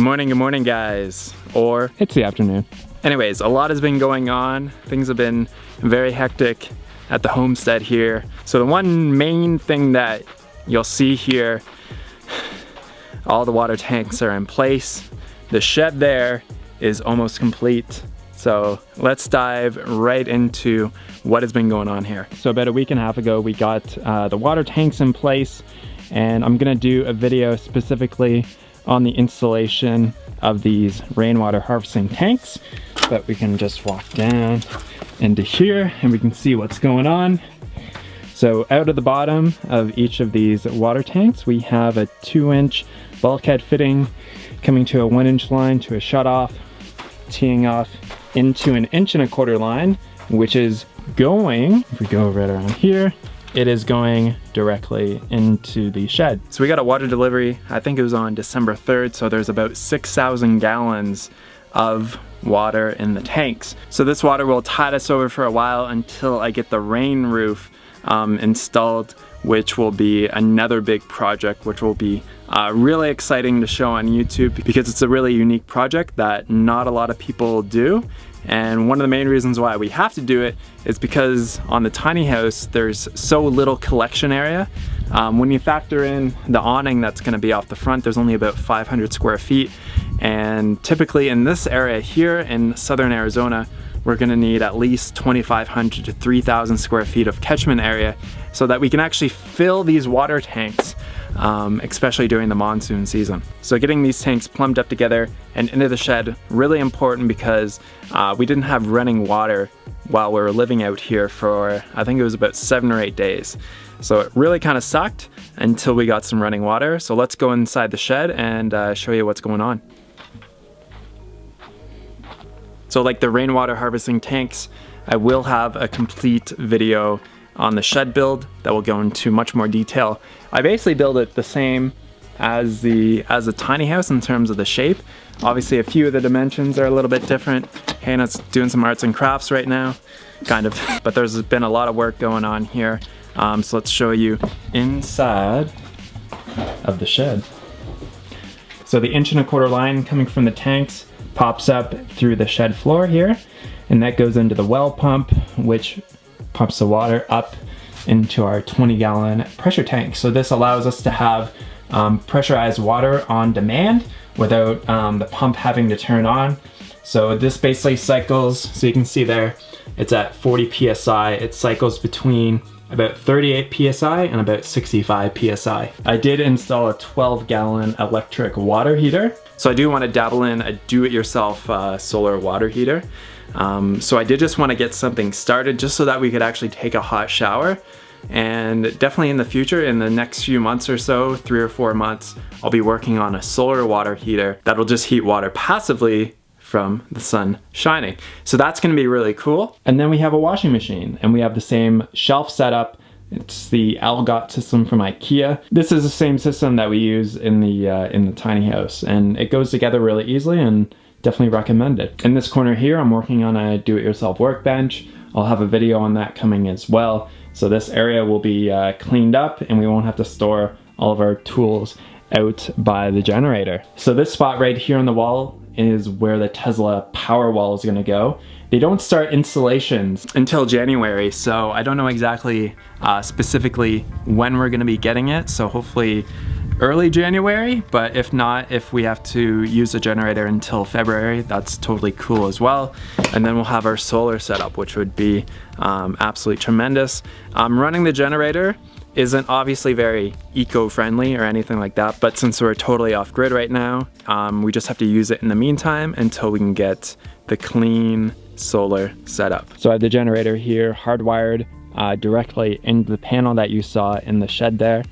Good morning guys. Or it's the afternoon. Anyways, a lot has been going on. Things have been very hectic at the homestead here. So the one main thing that you'll see here, all the water tanks are in place. The shed there is almost complete. So let's dive right into what has been going on here. So about a week and a half ago, we got the water tanks in place, and I'm gonna do a video specifically on the installation of these rainwater harvesting tanks. But we can just walk down into here and we can see what's going on. So out of the bottom of each of these water tanks, we have a 2-inch bulkhead fitting coming to a 1-inch line to a shutoff, teeing off into an 1.25 inch line, which is going, if we go right around here, it is going directly into the shed. So we got a water delivery, I think it was on December 3rd, so there's about 6,000 gallons of water in the tanks. So this water will tide us over for a while until I get the rain roof installed, which will be another big project, which will be really exciting to show on YouTube because it's a really unique project that not a lot of people do. And one of the main reasons why we have to do it is because on the tiny house, there's so little collection area. When you factor in the awning that's gonna be off the front, there's only about 500 square feet. And typically in this area here in southern Arizona, we're gonna need at least 2,500 to 3,000 square feet of catchment area so that we can actually fill these water tanks, especially during the monsoon season. So getting these tanks plumbed up together and into the shed, really important because we didn't have running water while we were living out here for, I think it was about 7 or 8 days. So it really kind of sucked until we got some running water. So let's go inside the shed and show you what's going on. So like the rainwater harvesting tanks, I will have a complete video on the shed build that will go into much more detail. I basically build it the same as the tiny house in terms of the shape. Obviously a few of the dimensions are a little bit different. Hannah's doing some arts and crafts right now, kind of, but there's been a lot of work going on here. So let's show you inside of the shed. So the 1.25 inch line coming from the tanks pops up through the shed floor here, and that goes into the well pump, which pumps the water up into our 20-gallon pressure tank. So this allows us to have pressurized water on demand without the pump having to turn on. So this basically cycles, so you can see there, it's at 40 PSI. It cycles between about 38 PSI and about 65 PSI. I did install a 12-gallon electric water heater. So I do want to dabble in a do-it-yourself solar water heater. So I did just want to get something started just so that we could actually take a hot shower. And definitely in the future, in the next few months or so, 3 or 4 months, I'll be working on a solar water heater that'll just heat water passively from the sun shining. So that's gonna be really cool. And then we have a washing machine, and we have the same shelf setup. It's the Algot system from IKEA. This is the same system that we use in the tiny house, and it goes together really easily and definitely recommend it. In this corner here, I'm working on a do-it-yourself workbench. I'll have a video on that coming as well. So this area will be cleaned up and we won't have to store all of our tools out by the generator. So this spot right here on the wall is where the Tesla power wall is gonna go. They don't start installations until January, so I don't know exactly specifically when we're gonna be getting it, so hopefully early January, but if not, if we have to use the generator until February, that's totally cool as well. And then we'll have our solar setup, which would be absolutely tremendous. Running the generator isn't obviously very eco-friendly or anything like that, but since we're totally off-grid right now, we just have to use it in the meantime until we can get the clean solar setup. So I have the generator here hardwired directly into the panel that you saw in the shed there,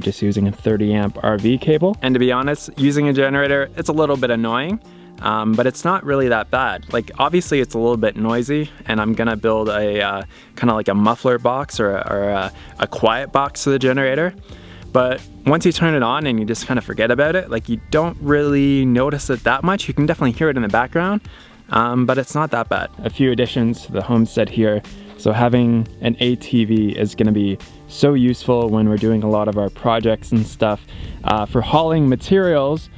just using a 30 amp RV cable. And to be honest, using a generator, it's a little bit annoying. But it's not really that bad. Like obviously it's a little bit noisy, and I'm gonna build a kind of like a muffler box or a quiet box to the generator. But once you turn it on and you just kind of forget about it, like you don't really notice it that much. You can definitely hear it in the background, but it's not that bad. A few additions to the homestead here. So having an ATV is gonna be so useful when we're doing a lot of our projects and stuff. For hauling materials,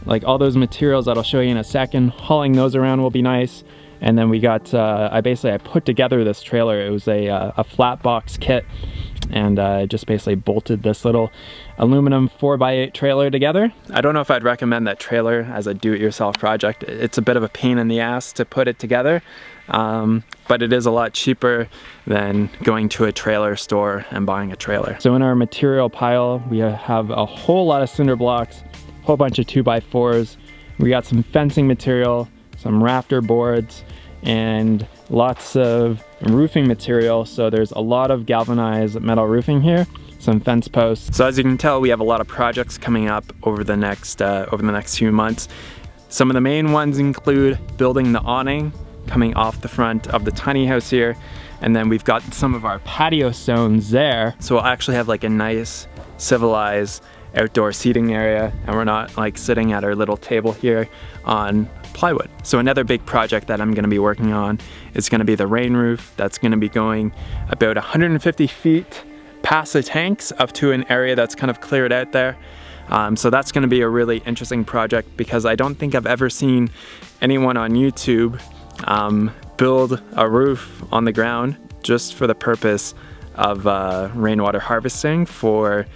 like all those materials that I'll show you in a second. Hauling those around will be nice. And then we got, I put together this trailer. It was a flat box kit, and I just basically bolted this little aluminum 4x8 trailer together. I don't know if I'd recommend that trailer as a do-it-yourself project. It's a bit of a pain in the ass to put it together, but it is a lot cheaper than going to a trailer store and buying a trailer. So in our material pile, we have a whole lot of cinder blocks, a whole bunch of 2x4s. We got some fencing material, some rafter boards, and lots of roofing material. So there's a lot of galvanized metal roofing here, some fence posts. So as you can tell, we have a lot of projects coming up over the next few months. Some of the main ones include building the awning coming off the front of the tiny house here, and then we've got some of our patio stones there. So we'll actually have like a nice civilized outdoor seating area, and we're not like sitting at our little table here on plywood. So another big project that I'm going to be working on is going to be the rain roof. That's going to be going about 150 feet past the tanks up to an area that's kind of cleared out there. So that's going to be a really interesting project, because I don't think I've ever seen anyone on YouTube build a roof on the ground just for the purpose of rainwater harvesting for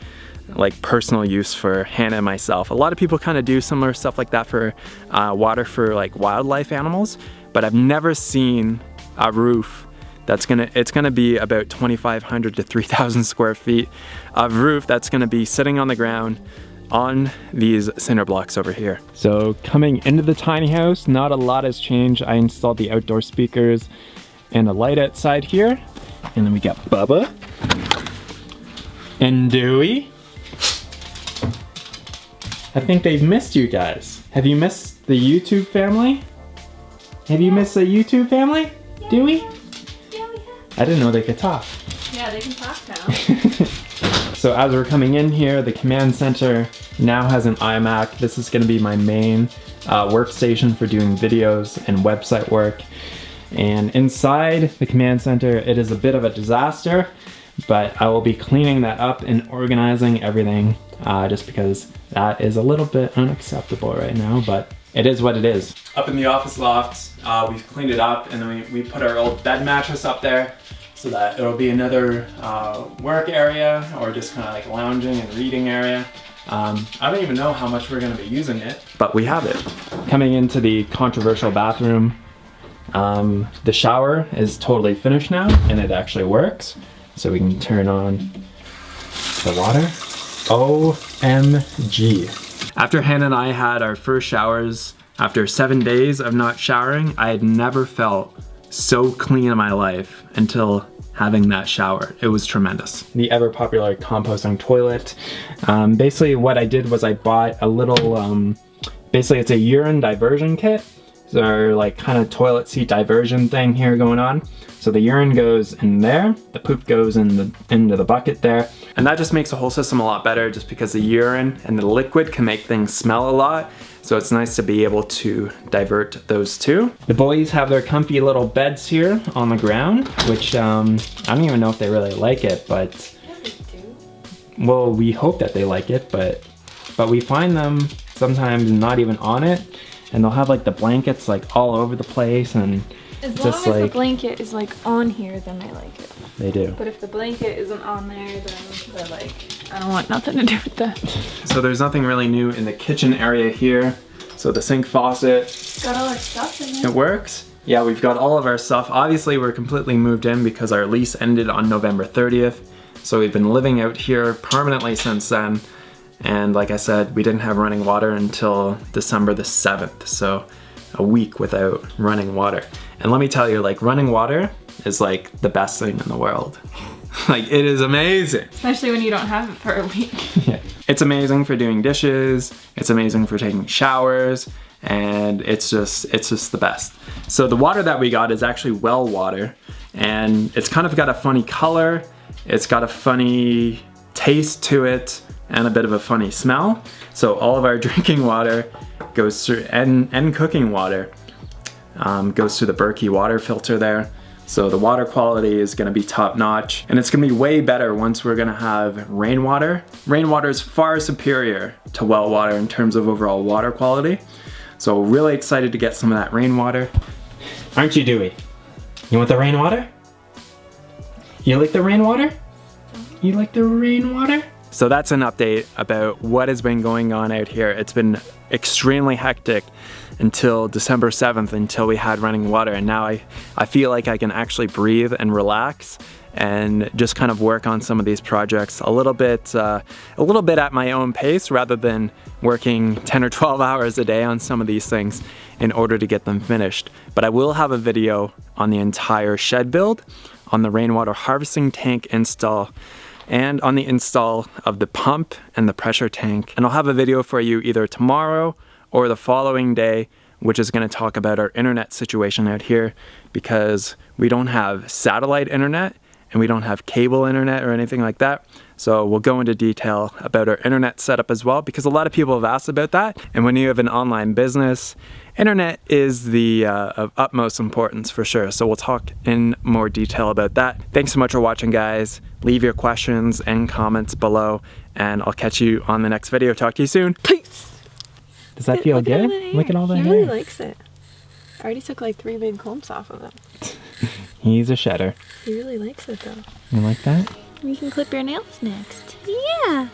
like personal use for Hannah and myself. A lot of people kind of do similar stuff like that for water for like wildlife animals, but I've never seen a roof that's it's gonna be about 2,500 to 3,000 square feet of roof that's gonna be sitting on the ground on these cinder blocks over here. So coming into the tiny house, not a lot has changed. I installed the outdoor speakers and a light outside here. And then we got Bubba and Dewey. I think they've missed you guys. Have you missed the YouTube family? Have you missed the YouTube family? Yeah, Dewey? Yeah, we have. I didn't know they could talk. Yeah, they can talk now. So as we're coming in here, the command center now has an iMac. This is gonna be my main workstation for doing videos and website work. And inside the command center, it is a bit of a disaster, but I will be cleaning that up and organizing everything just because that is a little bit unacceptable right now, but it is what it is. Up in the office loft, we've cleaned it up, and then we put our old bed mattress up there so that it'll be another work area or just kind of like lounging and reading area. I don't even know how much we're gonna be using it, but we have it. Coming into the controversial bathroom, the shower is totally finished now, and it actually works. So we can turn on the water. OMG. After Hannah and I had our first showers, after 7 days of not showering, I had never felt so clean in my life until having that shower. It was tremendous. The ever popular composting toilet. Basically what I did was I bought a little, basically it's a urine diversion kit. So our like kind of toilet seat diversion thing here going on. So the urine goes in there, the poop goes into the bucket there. And that just makes the whole system a lot better, just because the urine and the liquid can make things smell a lot. So it's nice to be able to divert those two. The boys have their comfy little beds here on the ground, which I don't even know if they really like it, but Yeah, they do. Well, we hope that they like it, but we find them sometimes not even on it, and they'll have like the blankets like all over the place, and as long as the blanket is like on here, then they like it. They do. But if the blanket isn't on there, then they're like, I don't want nothing to do with that. So there's nothing really new in the kitchen area here. So the sink faucet. Got all our stuff in there. It works. Yeah, we've got all of our stuff. Obviously, we're completely moved in because our lease ended on November 30th. So we've been living out here permanently since then. And like I said, we didn't have running water until December the 7th. So a week without running water. And let me tell you, like, running water is like the best thing in the world. Like, it is amazing. Especially when you don't have it for a week. Yeah. It's amazing for doing dishes. It's amazing for taking showers. And it's just the best. So the water that we got is actually well water. And it's kind of got a funny color. It's got a funny taste to it and a bit of a funny smell. So all of our drinking water goes through, and cooking water goes through the Berkey water filter there. So the water quality is gonna be top notch, and it's gonna be way better once we're gonna have rainwater. Rainwater is far superior to well water in terms of overall water quality. So really excited to get some of that rainwater. Aren't you, Dewey? You want the rainwater? You like the rainwater? You like the rainwater? So that's an update about what has been going on out here. It's been extremely hectic until December 7th, until we had running water, and now I feel like I can actually breathe and relax and just kind of work on some of these projects a little bit at my own pace, rather than working 10 or 12 hours a day on some of these things in order to get them finished. But I will have a video on the entire shed build, on the rainwater harvesting tank install, and on the install of the pump and the pressure tank. And I'll have a video for you either tomorrow or the following day, which is going to talk about our internet situation out here, because we don't have satellite internet and we don't have cable internet or anything like that. So we'll go into detail about our internet setup as well, because a lot of people have asked about that. And when you have an online business, internet is the of utmost importance for sure. So we'll talk in more detail about that. Thanks so much for watching, guys. Leave your questions and comments below, and I'll catch you on the next video. Talk to you soon. Peace. Does that feel good? Look at all the hair. He really likes it. I already took like 3 big clumps off of him. He's a shedder. He really likes it though. You like that? You can clip your nails next. Yeah.